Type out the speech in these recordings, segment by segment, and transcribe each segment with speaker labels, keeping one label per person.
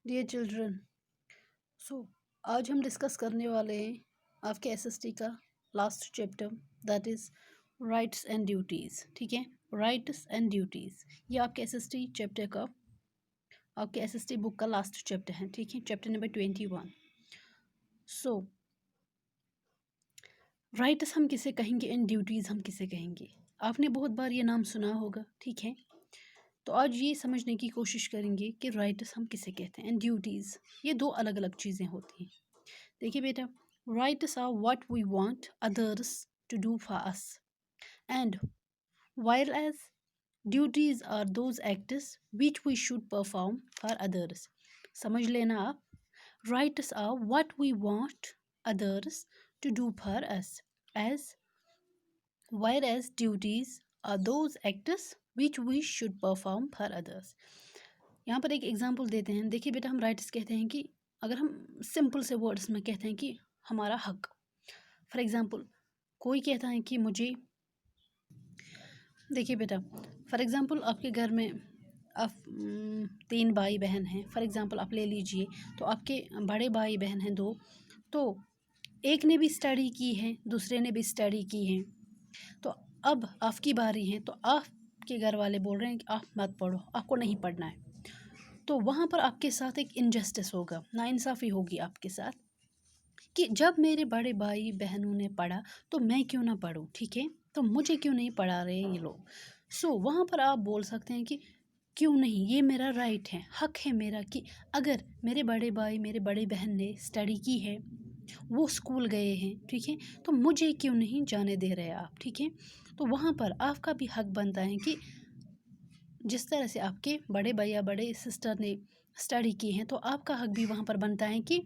Speaker 1: Dear children, सो आज हम discuss करने वाले हैं आपके एसएसटी का last chapter, that is rights and duties. ठीक है, राइट्स एंड ड्यूटीज़ ये आपके एसएसटी चैप्टर का, आपके एसएसटी बुक का लास्ट चैप्टर है. ठीक है, चैप्टर नंबर 21. सो राइट्स हम किसे कहेंगे एंड ड्यूटीज़ हम किसे कहेंगे. आपने बहुत बार ये नाम सुना होगा. ठीक है, तो आज ये समझने की कोशिश करेंगे कि राइट्स हम किसे कहते हैं एंड ड्यूटीज़ ये दो अलग अलग चीज़ें होती हैं. देखिए बेटा, rights are what we want others to do for us and while as duties are those acts which we should perform for others. समझ लेना आप, rights are what we want others to do for us as while as duties are those acts which we should perform for others. यहाँ पर एक example देते हैं. देखिए बेटा, हम राइट्स कहते हैं कि अगर हम सिंपल से वर्ड्स में कहते हैं कि हमारा हक. फॉर एग्जाम्पल, कोई कहता है कि मुझे, देखिए बेटा, फॉर एग्जाम्पल आपके घर में आप 3 भाई बहन हैं. फॉर एग्जाम्पल आप ले लीजिए, तो आपके बड़े भाई बहन हैं 2, तो एक ने भी स्टडी की है, दूसरे ने भी स्टडी की है. तो अब आपकी बारी है, तो आपके घर वाले बोल रहे हैं कि आप मत पढ़ो, आपको नहीं पढ़ना है. तो वहाँ पर आपके साथ एक इनजस्टिस होगा, नाइंसाफ़ी होगी आपके साथ कि जब मेरे बड़े भाई बहनों ने पढ़ा तो मैं क्यों ना पढ़ूँ. ठीक है, तो मुझे क्यों नहीं पढ़ा रहे ये लोग. सो वहाँ पर आप बोल सकते हैं कि क्यों नहीं, ये मेरा राइट है, हक है मेरा कि अगर मेरे बड़े भाई मेरे बड़ी बहन ने स्टडी की है, वो स्कूल गए हैं, ठीक है, तो मुझे क्यों नहीं जाने दे रहे आप. ठीक है, तो वहाँ पर आपका भी हक बनता है कि जिस तरह से आपके बड़े भाई या बड़े सिस्टर ने स्टडी की है, तो आपका हक भी वहाँ पर बनता है कि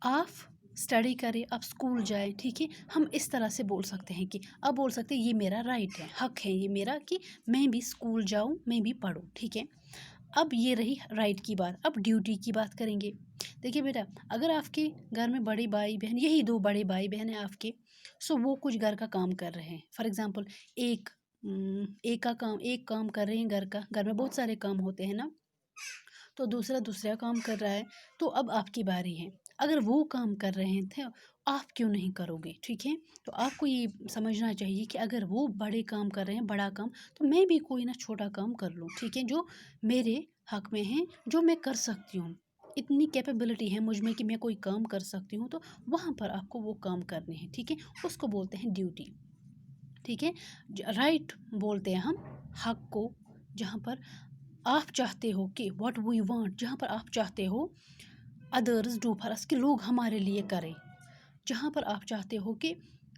Speaker 1: आप स्टडी करें, आप स्कूल जाएं. ठीक है, हम इस तरह से बोल सकते हैं कि आप बोल सकते हैं ये मेरा राइट है, हक है ये मेरा कि मैं भी स्कूल जाऊं, मैं भी पढूं. ठीक है, अब ये रही राइट की बात. अब ड्यूटी की बात करेंगे. देखिए बेटा, अगर आपके घर में बड़े भाई बहन, यही 2 बड़े भाई बहन हैं आपके, सो वो कुछ घर का काम कर रहे हैं. फॉर एग्जांपल, एक काम कर रहे हैं घर का, घर में बहुत सारे काम होते हैं ना, तो दूसरा काम कर रहा है, तो अब आपकी बारी है. अगर वो काम कर रहे थे, आप क्यों नहीं करोगे. ठीक है, तो आपको ये समझना चाहिए कि अगर वो बड़े काम कर रहे हैं, बड़ा काम, तो मैं भी कोई ना छोटा काम कर लूँ. ठीक है, जो मेरे हक में है, जो मैं कर सकती हूँ, इतनी कैपेबिलिटी है मुझ में कि मैं कोई काम कर सकती हूँ, तो वहाँ पर आपको वो काम करने हैं. ठीक है, उसको बोलते हैं ड्यूटी. ठीक है, राइट बोलते हैं हम हक को, जहाँ पर आप चाहते हो कि व्हाट वी वांट, जहाँ पर आप चाहते हो अदर्स डू फॉर अस, कि लोग हमारे लिए करें. जहाँ पर आप चाहते हो कि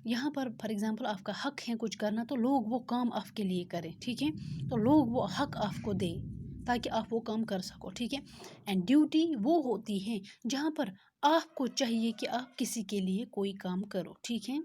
Speaker 1: यहाँ पर फॉर एग्जांपल आपका हक है कुछ करना, तो लोग वो काम आपके लिए करें. ठीक है, तो लोग वो हक आपको दें ताकि आप वो काम कर सको. ठीक है, एंड ड्यूटी वो होती है जहाँ पर आपको चाहिए कि आप किसी के लिए कोई काम करो. ठीक है,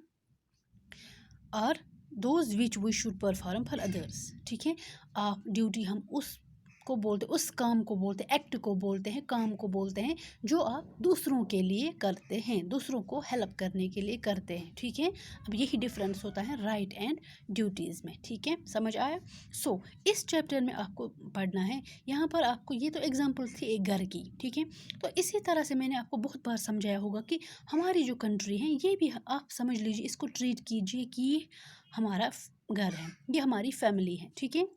Speaker 1: और those which we should perform for others. ठीक है, आप ड्यूटी हम उसको बोलते, उस काम को बोलते, एक्ट को बोलते हैं, काम को बोलते हैं जो आप दूसरों के लिए करते हैं, दूसरों को हेल्प करने के लिए करते हैं. ठीक है, अब यही डिफरेंस होता है राइट एंड ड्यूटीज़ में. ठीक है, समझ आया. सो इस चैप्टर में आपको पढ़ना है. यहाँ पर आपको, ये तो एग्जाम्पल थी एक घर की. ठीक है, तो इसी तरह से मैंने आपको बहुत बार समझाया होगा कि हमारी जो कंट्री है, ये भी आप समझ लीजिए, इसको ट्रीट कीजिए कि ये हमारा घर है, ये हमारी फैमिली है. ठीक है,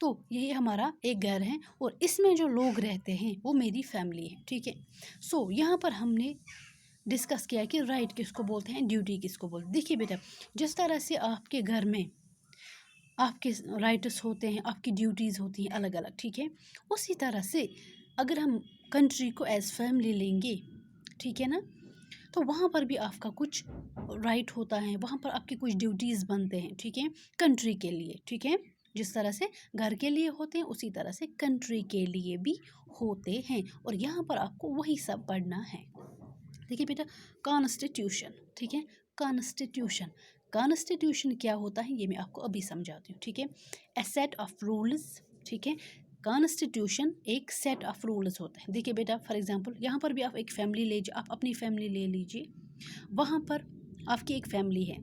Speaker 1: तो ये हमारा एक घर है और इसमें जो लोग रहते हैं वो मेरी फैमिली है. ठीक है, सो यहाँ पर हमने डिस्कस किया कि राइट किसको बोलते हैं, ड्यूटी किसको बोलते हैं. देखिए बेटा, जिस तरह से आपके घर में आपके राइट्स होते हैं, आपकी ड्यूटीज़ होती हैं अलग अलग. ठीक है, उसी तरह से अगर हम कंट्री को एज फैमिली लेंगे, ठीक है ना, तो वहाँ पर भी आपका कुछ राइट होता है, वहाँ पर आपके कुछ ड्यूटीज़ बनते हैं. ठीक है, कंट्री के लिए. ठीक है, जिस तरह से घर के लिए होते हैं उसी तरह से कंट्री के लिए भी होते हैं, और यहाँ पर आपको वही सब पढ़ना है. देखिए बेटा, कॉन्स्टिट्यूशन. ठीक है, कॉन्स्टिट्यूशन, कॉन्स्टिट्यूशन क्या होता है ये मैं आपको अभी समझाती हूँ. ठीक है, ए सेट ऑफ रूल्स. ठीक है, कॉन्स्टिट्यूशन एक सेट ऑफ रूल्स होता है. देखिए बेटा, फॉर एग्जांपल यहाँ पर भी आप एक फैमिली ले, आप अपनी फैमिली ले लीजिए, वहाँ पर आपकी एक फैमिली है,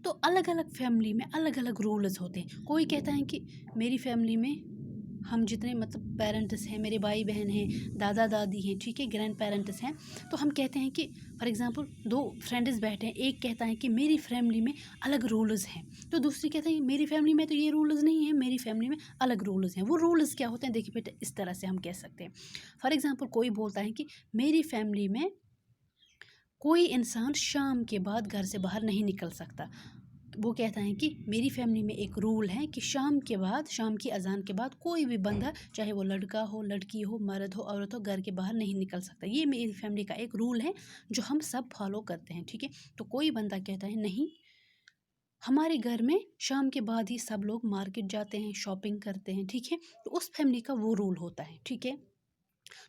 Speaker 1: तो अलग अलग फैमिली में अलग अलग रूल्स होते हैं. कोई कहता है कि मेरी फैमिली में हम जितने मतलब पेरेंट्स हैं, मेरे भाई बहन हैं, दादा दादी हैं, ठीक है, ग्रैंड पेरेंट्स हैं, तो हम कहते हैं कि फॉर एग्जांपल दो फ्रेंड्स बैठे हैं, एक कहता है कि मेरी फैमिली में अलग रूल्स हैं, तो दूसरी कहता है मेरी फैमिली में तो ये रूल्स नहीं है, मेरी फैमिली में अलग रूल्स हैं। वो रूल्स क्या होते हैं, देखिए बेटा, इस तरह से हम कह सकते हैं। फॉर एग्जांपल कोई बोलता है कि मेरी फैमिली में कोई इंसान शाम के बाद घर से बाहर नहीं निकल सकता। वो कहता है कि मेरी फैमिली में एक रूल है कि शाम के बाद, शाम की अजान के बाद कोई भी बंदा, चाहे वो लड़का हो, लड़की हो, मर्द हो, औरत हो, घर के बाहर नहीं निकल सकता। ये मेरी फैमिली का एक रूल है जो हम सब फॉलो करते हैं, ठीक है। तो कोई बंदा कहता है नहीं, हमारे घर में शाम के बाद ही सब लोग मार्केट जाते हैं, शॉपिंग करते हैं, ठीक है। तो उस फैमिली का वो रूल होता है, ठीक है।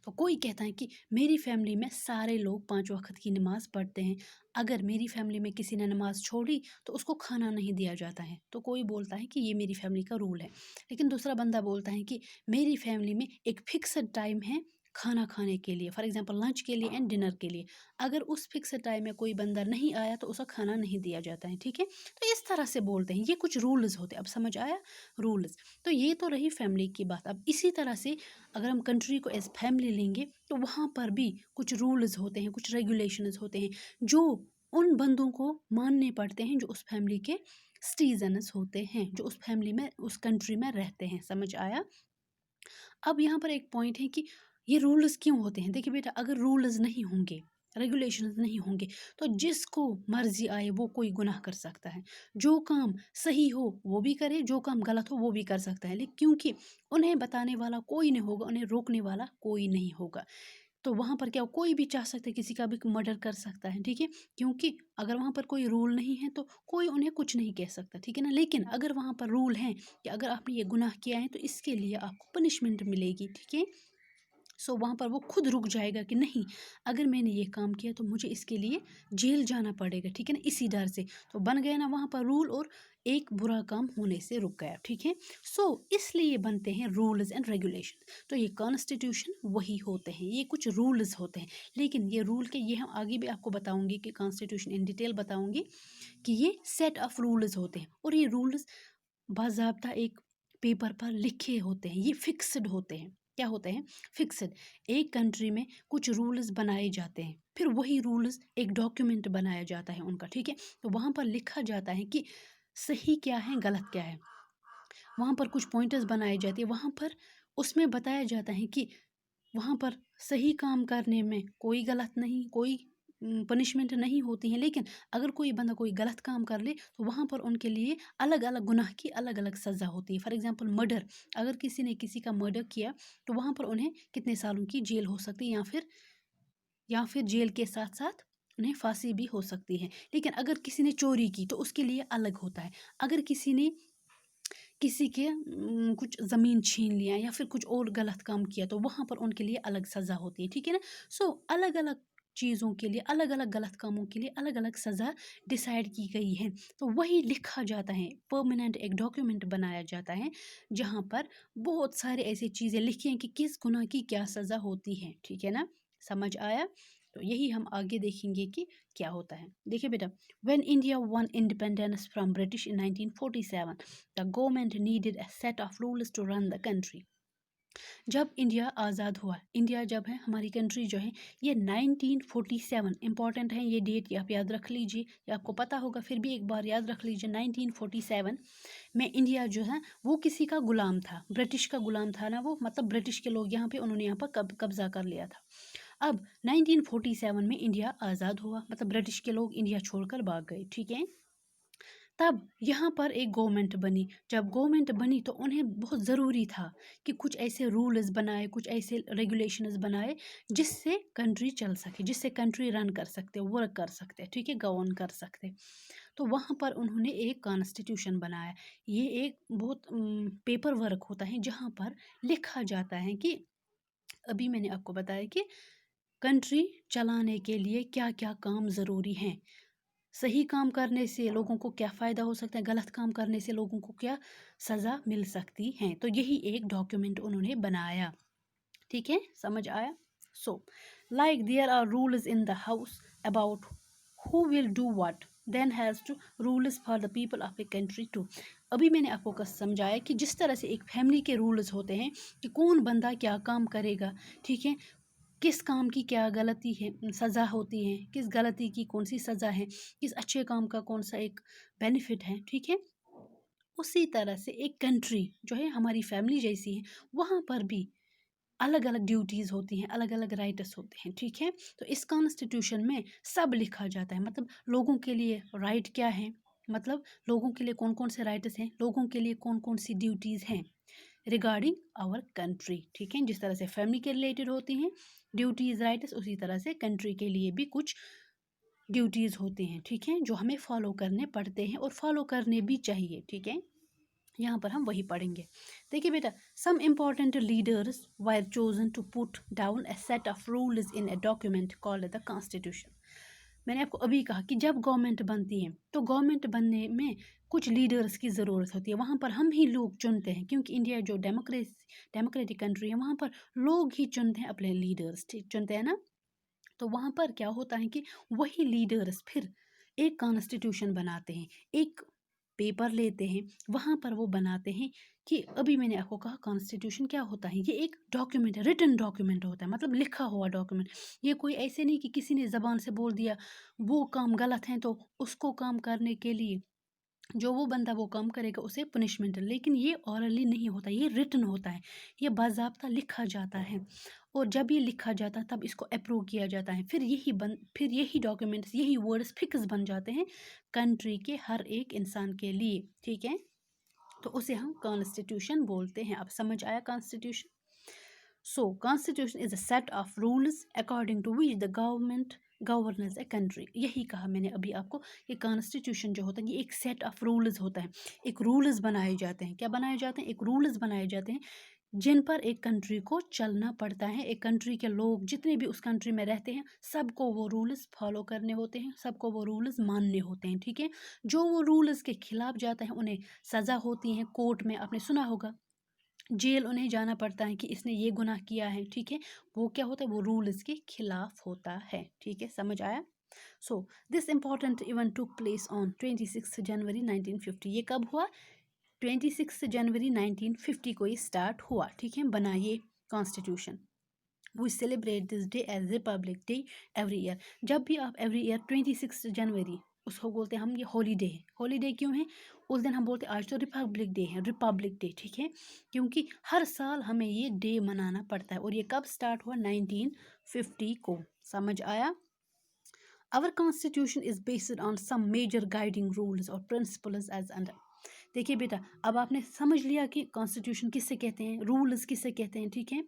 Speaker 1: तो कोई कहता है कि मेरी फैमिली में सारे लोग 5 वक्त की नमाज़ पढ़ते हैं, अगर मेरी फैमिली में किसी ने नमाज़ छोड़ी तो उसको खाना नहीं दिया जाता है। तो कोई बोलता है कि ये मेरी फैमिली का रूल है। लेकिन दूसरा बंदा बोलता है कि मेरी फैमिली में एक फिक्स्ड टाइम है खाना खाने के लिए, फॉर एग्जांपल लंच के लिए एंड डिनर के लिए। अगर उस फिक्स्ड टाइम में कोई बंदा नहीं आया तो उसका खाना नहीं दिया जाता है, ठीक है। तो इस तरह से बोलते हैं, ये कुछ रूल्स होते हैं। अब समझ आया, रूल्स। तो ये तो रही फैमिली की बात। अब इसी तरह से अगर हम कंट्री को एज फैमिली लेंगे तो वहाँ पर भी कुछ रूल्स होते हैं, कुछ रेगुलेशंस होते हैं जो उन बंदों को मानने पड़ते हैं जो उस फैमिली के सिटीजन्स होते हैं, जो उस फैमिली में, उस कंट्री में रहते हैं। समझ आया। अब यहाँ पर एक पॉइंट है कि ये रूल्स क्यों होते हैं। देखिए बेटा, अगर रूल्स नहीं होंगे, रेगुलेशंस नहीं होंगे, तो जिसको मर्जी आए वो कोई गुनाह कर सकता है। जो काम सही हो वो भी करे, जो काम गलत हो वो भी कर सकता है, लेकिन क्योंकि उन्हें बताने वाला कोई नहीं होगा, उन्हें रोकने वाला कोई नहीं होगा, तो वहाँ पर क्या, कोई भी चाह सकता है किसी का भी मर्डर कर सकता है, ठीक है। क्योंकि अगर वहाँ पर कोई रूल नहीं है तो कोई उन्हें कुछ नहीं कह सकता, ठीक है ना। लेकिन अगर वहाँ पर रूल है कि अगर आपने ये गुनाह किया है तो इसके लिए आपको पनिशमेंट मिलेगी, ठीक है। सो वहाँ पर वो खुद रुक जाएगा कि नहीं, अगर मैंने ये काम किया तो मुझे इसके लिए जेल जाना पड़ेगा, ठीक है ना, इसी डर से। तो बन गया ना वहाँ पर रूल, और एक बुरा काम होने से रुक गया, ठीक है। सो इसलिए बनते हैं रूल्स एंड रेगुलेशन। तो ये कॉन्स्टिट्यूशन वही होते हैं, ये कुछ रूल्स होते हैं। लेकिन ये रूल के, ये हम आगे भी आपको बताऊंगी कि कॉन्स्टिट्यूशन इन डिटेल बताऊंगी कि ये सेट ऑफ रूल्स होते हैं, और ये रूल्स बाज़ाब्ता एक पेपर पर लिखे होते हैं, ये फिक्स्ड होते हैं। क्या होते हैं, फिक्स्ड। एक कंट्री में कुछ रूल्स बनाए जाते हैं, फिर वही रूल्स एक डॉक्यूमेंट बनाया जाता है उनका, ठीक है। तो वहाँ पर लिखा जाता है कि सही क्या है, गलत क्या है। वहाँ पर कुछ पॉइंटर्स बनाए जाते हैं, वहाँ पर उसमें बताया जाता है कि वहाँ पर सही काम करने में कोई गलत नहीं, कोई पनिशमेंट नहीं होती है। लेकिन अगर कोई बंदा कोई गलत काम कर ले तो वहाँ पर उनके लिए अलग अलग गुनाह की अलग अलग सज़ा होती है। फॉर एग्जांपल मर्डर, अगर किसी ने किसी का मर्डर किया तो वहाँ पर उन्हें कितने सालों की जेल हो सकती है, या फिर जेल के साथ साथ उन्हें फांसी भी हो सकती है। लेकिन अगर किसी ने चोरी की तो उसके लिए अलग होता है। अगर किसी ने किसी के कुछ ज़मीन छीन लिया या फिर कुछ और गलत काम किया तो वहाँ पर उनके लिए अलग सज़ा होती है, ठीक है ना। सो अलग अलग चीज़ों के लिए, अलग अलग गलत कामों के लिए अलग अलग सज़ा डिसाइड की गई है। तो वही लिखा जाता है, परमानेंट एक डॉक्यूमेंट बनाया जाता है जहाँ पर बहुत सारे ऐसी चीज़ें लिखी हैं कि किस गुनाह की क्या सज़ा होती है, ठीक है ना। समझ आया। तो यही हम आगे देखेंगे कि क्या होता है। देखिए बेटा, when India one independence from British in 1947, the government needed a set of rules to run the country. जब इंडिया आज़ाद हुआ, इंडिया जब है हमारी कंट्री जो है, ये 1947, इंपॉर्टेंट है ये डेट, ये आप याद रख लीजिए, ये आपको पता होगा, फिर भी एक बार याद रख लीजिए। 1947 में इंडिया जो है वो किसी का गुलाम था, ब्रिटिश का गुलाम था ना वो, मतलब ब्रिटिश के लोग यहाँ पे, उन्होंने यहाँ पर कब्जा कर लिया था। अब 1947 में इंडिया आज़ाद हुआ, मतलब ब्रिटिश के लोग इंडिया छोड़कर भाग गए, ठीक है। तब यहाँ पर एक गवर्नमेंट बनी। जब गवर्नमेंट बनी तो उन्हें बहुत ज़रूरी था कि कुछ ऐसे रूल्स बनाए, कुछ ऐसे रेगुलेशंस बनाए जिससे कंट्री चल सके, जिससे कंट्री रन कर सकते, वर्क कर सकते, ठीक है, गवर्न कर सकते। तो वहाँ पर उन्होंने एक कॉन्स्टिट्यूशन बनाया। ये एक बहुत पेपर वर्क होता है जहाँ पर लिखा जाता है कि अभी मैंने आपको बताया कि कंट्री चलाने के लिए क्या क्या काम ज़रूरी हैं, सही काम करने से लोगों को क्या फ़ायदा हो सकता है, गलत काम करने से लोगों को क्या सज़ा मिल सकती है। तो यही एक डॉक्यूमेंट उन्होंने बनाया, ठीक है। समझ आया। So like there are rules in the house about who will do what, then has to rules for the people of a country too. ابھی میں نے آپ کو سمجھایا کہ جس طرح سے ایک فیملی کے رولز ہوتے ہیں کہ کون بندہ کیا کام کرے گا، ٹھیک ہے، کس کام کی کیا غلطی ہے، سزا ہوتی ہے، کس غلطی کی کون سی سزا ہے، کس اچھے کام کا کون سا ایک بینیفٹ ہے، ٹھیک ہے، اسی طرح سے ایک کنٹری جو ہے ہماری فیملی جیسی ہے، وہاں پر بھی الگ الگ ڈیوٹیز ہوتی ہیں، الگ الگ رائٹس ہوتے ہیں، ٹھیک ہے. تو اس کانسٹیٹیوشن میں سب لکھا جاتا ہے، مطلب لوگوں کے لیے رائٹ کیا ہے، مطلب لوگوں کے لیے کون کون سے رائٹس ہیں، لوگوں کے لیے کون کون سی ڈیوٹیز ہیں ریگارڈنگ آور کنٹری، ٹھیک ہے. جس طرح سے فیملی کے ریلیٹڈ ہوتی ہیں ڈیوٹیز رائٹس، اسی طرح سے کنٹری کے لیے بھی کچھ ڈیوٹیز ہوتے ہیں، ٹھیک ہے، جو ہمیں فالو کرنے پڑتے ہیں اور فالو کرنے بھی چاہیے، ٹھیک ہے. یہاں پر ہم وہی پڑھیں گے. دیکھیے بیٹا، some important leaders were chosen to put down a set of rules in a document called the constitution. میں نے آپ کو ابھی کہا کہ جب گورنمنٹ بنتی ہے تو گورنمنٹ بننے میں کچھ لیڈرز کی ضرورت ہوتی ہے. وہاں پر ہم ہی لوگ چنتے ہیں، کیونکہ انڈیا جو ڈیموکریٹک کنٹری ہے، وہاں پر لوگ ہی چنتے ہیں اپنے لیڈرز، چنتے ہیں نا. تو وہاں پر کیا ہوتا ہے کہ وہی لیڈرز پھر ایک کانسٹیٹیوشن بناتے ہیں، ایک پیپر لیتے ہیں، وہاں پر وہ بناتے ہیں کہ ابھی میں نے آپ کو کہا کانسٹیٹیوشن کیا ہوتا ہے، یہ ایک ڈاکیومنٹ ہے، ریٹن ڈاکیومنٹ ہوتا ہے، مطلب لکھا ہوا ڈاکیومنٹ. یہ کوئی ایسے نہیں کہ کسی نے زبان سے بول دیا وہ کام غلط ہے تو اس کو کام کرنے کے لیے جو وہ بندہ وہ کام کرے گا اسے پنشمنٹ، لیکن یہ اورلی نہیں ہوتا، یہ ریٹن ہوتا ہے، یہ باضابطہ لکھا جاتا ہے. اور جب یہ لکھا جاتا ہے تب اس کو اپروو کیا جاتا ہے، پھر یہی ڈاکیومنٹس، یہی ورڈز فکس بن جاتے ہیں کنٹری کے ہر ایک انسان کے لیے، ٹھیک ہے. تو اسے ہم کانسٹیٹیوشن بولتے ہیں. اب سمجھ آیا constitution? So constitution is a set of rules according to which the government governs a country. یہی کہا میں نے ابھی آپ کو کہ کانسٹیٹیوشن جو ہوتا ہے یہ ایک سیٹ آف رولز ہوتا ہے، ایک رولز بنائے جاتے ہیں. کیا بنائے جاتے ہیں؟ ایک رولز بنائے جاتے ہیں جن پر ایک کنٹری کو چلنا پڑتا ہے. ایک کنٹری کے لوگ جتنے بھی اس کنٹری میں رہتے ہیں سب کو وہ رولز فالو کرنے ہوتے ہیں، سب کو وہ رولز ماننے ہوتے ہیں، ٹھیک ہے. جو وہ رولز کے خلاف جاتا ہے انہیں سزا ہوتی ہے. کورٹ میں آپ نے سنا ہوگا جیل انہیں جانا پڑتا ہے کہ اس نے یہ گناہ کیا ہے، ٹھیک ہے. وہ کیا ہوتا ہے؟ وہ رولز کے خلاف ہوتا ہے، ٹھیک ہے. سمجھ آیا؟ So this important event took place on 26 January 1950. یہ کب ہوا؟ 26 جنوری 1950 کو یہ اسٹارٹ ہوا، ٹھیک ہے، بنا یہ constitution. We celebrate this day as republic day every year. جب بھی آپ ایوری ایئر 26 جنوری اس کو بولتے ہیں ہم یہ ہولی ڈے ہے. ہولی ڈے کیوں ہے؟ اس دن ہم بولتے ہیں آج تو ریپبلک ڈے ہے، ریپبلک ڈے، ٹھیک ہے، کیونکہ ہر سال ہمیں یہ ڈے منانا پڑتا ہے. اور یہ کب اسٹارٹ ہوا؟ 1950 کو. سمجھ آیا؟ Our constitution is based on some major guiding rules or principles as under. دیکھیے بیٹا، اب آپ نے سمجھ لیا کہ کانسٹیٹیوشن کس سے کہتے ہیں، رولز کس سے کہتے ہیں، ٹھیک ہے،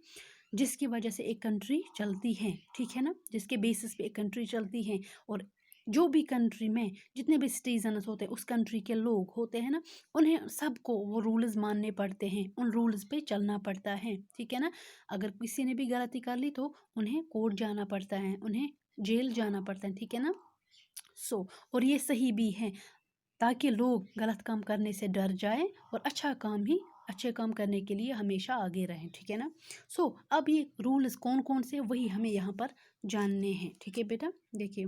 Speaker 1: جس کی وجہ سے ایک کنٹری چلتی ہے، ٹھیک ہے نا، جس کے بیسس پہ ایک کنٹری چلتی ہے. اور جو بھی کنٹری میں جتنے بھی سٹیزنز ہوتے ہیں اس کنٹری کے لوگ ہوتے ہیں نا، انہیں سب کو وہ رولز ماننے پڑتے ہیں، ان رولز پہ چلنا پڑتا ہے، ٹھیک ہے نا. اگر کسی نے بھی غلطی کر لی تو انہیں کورٹ جانا پڑتا ہے، انہیں جیل جانا پڑتا ہے، ٹھیک ہے نا. سو اور یہ صحیح بھی ہے تاکہ لوگ غلط کام کرنے سے ڈر جائیں اور اچھے کام کرنے کے لیے ہمیشہ آگے رہیں، ٹھیک ہے نا. سو اب یہ رولز کون کون سے وہی ہمیں یہاں پر جاننے ہیں، ٹھیک ہے بیٹا. دیکھیے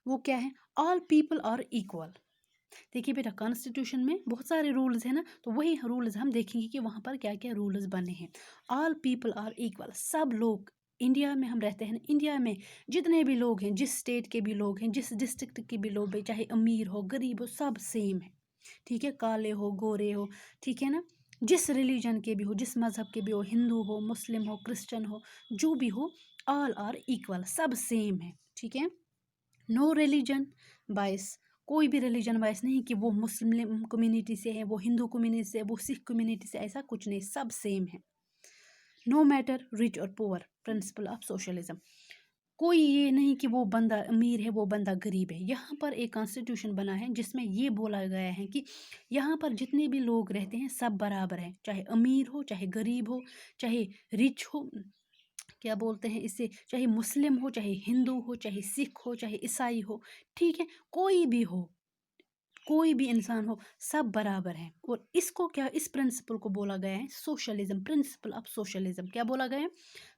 Speaker 1: وہ کیا ہے؟ All people are equal. دیکھیے بیٹا کانسٹیٹیوشن میں بہت سارے رولز ہیں نا، تو وہی رولز ہم دیکھیں گے کہ وہاں پر کیا کیا رولز بنے ہیں. All people are equal. سب لوگ انڈیا میں ہم رہتے ہیں، انڈیا میں جتنے بھی لوگ ہیں، جس اسٹیٹ کے بھی لوگ ہیں، جس ڈسٹرکٹ کے بھی لوگ ہیں، چاہے امیر ہو غریب ہو، سب سیم ہے، ٹھیک ہے، کالے ہو گورے ہو، ٹھیک ہے نا، جس ریلیجن کے بھی ہو، جس مذہب کے بھی ہو، ہندو ہو، مسلم ہو، کرسچن ہو، جو بھی ہو، آل آر ایکول، سب سیم ہے، ٹھیک ہے. نو ریلیجن بائس. کوئی بھی ریلیجن وائز نہیں کہ وہ مسلم کمیونٹی سے ہے، وہ ہندو کمیونٹی سے، وہ سکھ کمیونٹی سے، ایسا کچھ نہیں، سب سیم ہے. نو میٹر رچ اور پور. Principle of socialism. کوئی یہ نہیں کہ وہ بندہ امیر ہے وہ بندہ غریب ہے. یہاں پر ایک کانسٹیٹیوشن بنا ہے جس میں یہ بولا گیا ہے کہ یہاں پر جتنے بھی لوگ رہتے ہیں سب برابر ہیں، چاہے امیر ہو، چاہے غریب ہو، چاہے رچ ہو، کیا بولتے ہیں اسے، چاہے مسلم ہو، چاہے ہندو ہو، چاہے سکھ ہو، چاہے عیسائی ہو، ٹھیک ہے، کوئی بھی ہو، कोई भी इंसान हो, सब बराबर हैं। और इसको क्या, इस प्रिंसिपल को बोला गया है सोशलिज्म, प्रिंसिपल ऑफ सोशलिज्म। क्या बोला गया है?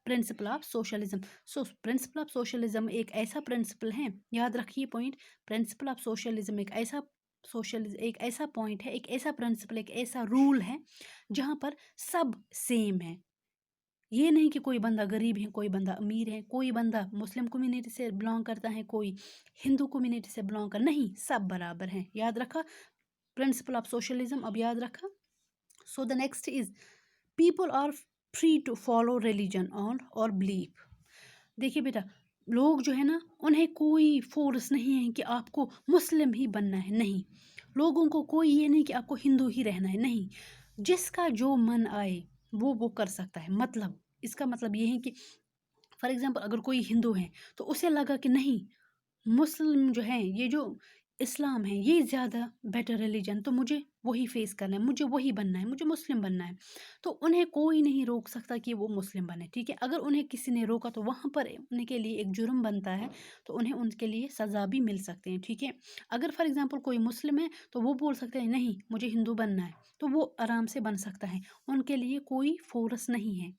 Speaker 1: Principle of socialism. So principle of socialism एक ऐसा प्रिंसिपल है, याद रखिए पॉइंट, प्रिंसिपल ऑफ सोशलिज्म एक ऐसा पॉइंट है, एक ऐसा प्रिंसिपल, एक ऐसा रूल है जहाँ पर सब सेम है। ये नहीं कि कोई बंदा गरीब है, कोई बंदा अमीर है, कोई बंदा मुस्लिम कम्युनिटी से बिलोंग करता है, कोई हिंदू कम्युनिटी से बिलोंग कर, नहीं, सब बराबर हैं। याद रखा प्रिंसिपल ऑफ सोशलिज्म, अब याद रखा। So the next is people are free to follow religion on और बिलीव। देखिए बेटा, लोग जो है ना, उन्हें कोई फोर्स नहीं है कि आपको मुस्लिम ही बनना है, नहीं। लोगों को कोई ये नहीं कि आपको हिंदू ही रहना है, नहीं। जिसका जो मन आए वो कर सकता है। मतलब इसका मतलब ये है कि फॉर एग्जांपल अगर कोई हिंदू है तो उसे लगा कि नहीं, मुस्लिम जो है, ये जो इस्लाम है, ये ज़्यादा बेटर रिलीजन, तो मुझे वही फेस करना है, मुझे वही बनना है, मुझे मुस्लिम बनना है। तो उन्हें कोई नहीं रोक सकता कि वो मुस्लिम बने, ठीक है। अगर उन्हें किसी ने रोका तो वहाँ पर उनके लिए एक जुर्म बनता है, तो उन्हें उनके लिए सज़ा भी मिल सकते हैं, ठीक है। अगर फॉर एग्जांपल कोई मुस्लिम है तो वो बोल सकते हैं नहीं, मुझे हिंदू बनना है, तो वो आराम से बन सकता है। उनके लिए कोई फोर्स नहीं है,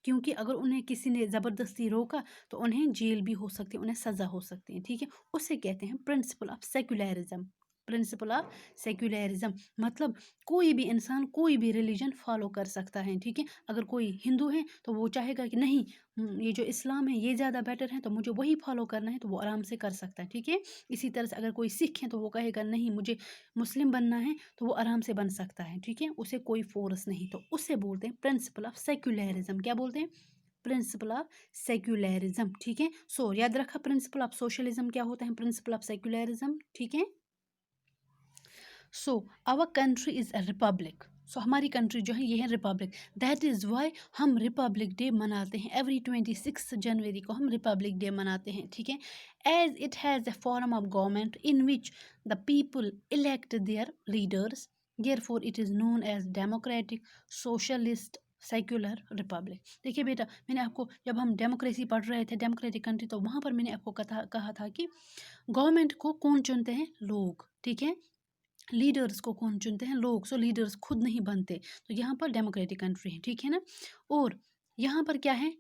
Speaker 1: क्योंकि अगर उन्हें किसी ने ज़बरदस्ती रोका तो उन्हें जेल भी हो सकती है, उन्हें सज़ा हो सकती है, ठीक है। उसे कहते हैं principle of secularism. Principle of secularism मतलब कोई भी इंसान कोई भी रिलीजन फॉलो कर सकता है, ठीक है। अगर कोई हिंदू है तो वो चाहेगा कि नहीं, ये जो इस्लाम है ये ज़्यादा बेटर है, तो मुझे वही फॉलो करना है, तो वो आराम से कर सकता है, ठीक है। इसी तरह से अगर कोई सिख है तो वो कहेगा नहीं, मुझे मुस्लिम बनना है, तो वो आराम से बन सकता है, ठीक है। उसे कोई फोर्स नहीं, तो उसे बोलते हैं प्रिंसिपल ऑफ सेक्युलरिज्म। क्या बोलते हैं? प्रिंसिपल ऑफ सेक्युलरिज्म, ठीक है। सो याद रखा प्रिंसिपल ऑफ सोशलिज्म क्या होता है, प्रिंसिपल ऑफ सेक्युलरिज्म, ठीक है। So our country is a republic. So हमारी कंट्री जो है ये है रिपब्लिक। दैट इज़ वाई हम रिपब्लिक डे मनाते हैं। एवरी 26 जनवरी को हम रिपब्लिक डे मनाते हैं, ठीक है। As it has a form of government in which the people elect their leaders, therefore it is known as democratic socialist secular republic. देखिए बेटा, मैंने आपको जब हम डेमोक्रेसी पढ़ रहे थे, डेमोक्रेटिक कंट्री, तो वहाँ पर मैंने आपको कहा था कि गवर्नमेंट को कौन चुनते हैं? लोग, ठीक है। लीडर्स को कौन चुनते हैं? लोग। सो लीडर्स खुद नहीं बनते, तो यहाँ पर डेमोक्रेटिक कंट्री है, ठीक है ना। और यहाँ पर क्या है?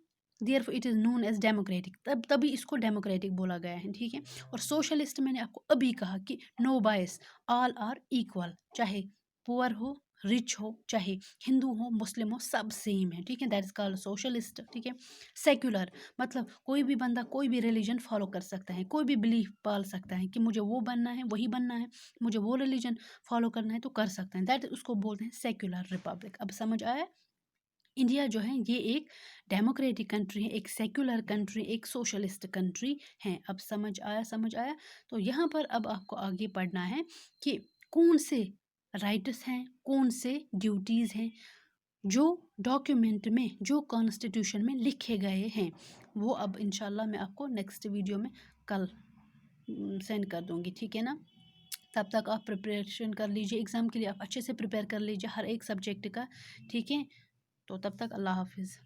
Speaker 1: Therefore it is known as democratic, तभी इसको डेमोक्रेटिक बोला गया है, ठीक है। और सोशलिस्ट मैंने आपको अभी कहा कि no bias, all are equal, चाहे पुअर हो, रिच हो, चाहे हिंदू हो, मुस्लिम हो, सब सेम है, ठीक है। दैट इज कॉल्ड सोशलिस्ट, ठीक है। सेक्युलर मतलब कोई भी बंदा कोई भी रिलीजन फॉलो कर सकता है, कोई भी बिलीफ पाल सकता है कि मुझे वो बनना है, वही बनना है, मुझे वो रिलीजन फॉलो करना है, तो कर सकते हैं। दैट उसको बोलते हैं सेक्युलर रिपब्लिक। अब समझ आया? इंडिया जो है ये एक डेमोक्रेटिक कंट्री है, एक सेक्युलर कंट्री, एक सोशलिस्ट कंट्री है। अब समझ आया? समझ आया। तो यहाँ पर अब आपको आगे पढ़ना है कि कौन से राइट्स हैं, कौन से ड्यूटीज़ हैं जो डॉक्यूमेंट में, जो कॉन्स्टिट्यूशन में लिखे गए हैं। वो अब इंशाल्लाह मैं आपको नेक्स्ट वीडियो में कल सेंड कर दूंगी, ठीक है ना। तब तक आप प्रिपरेशन कर लीजिए एग्ज़ाम के लिए, आप अच्छे से प्रिपेयर कर लीजिए हर एक सब्जेक्ट का, ठीक है। तो तब तक अल्लाह हाफिज़।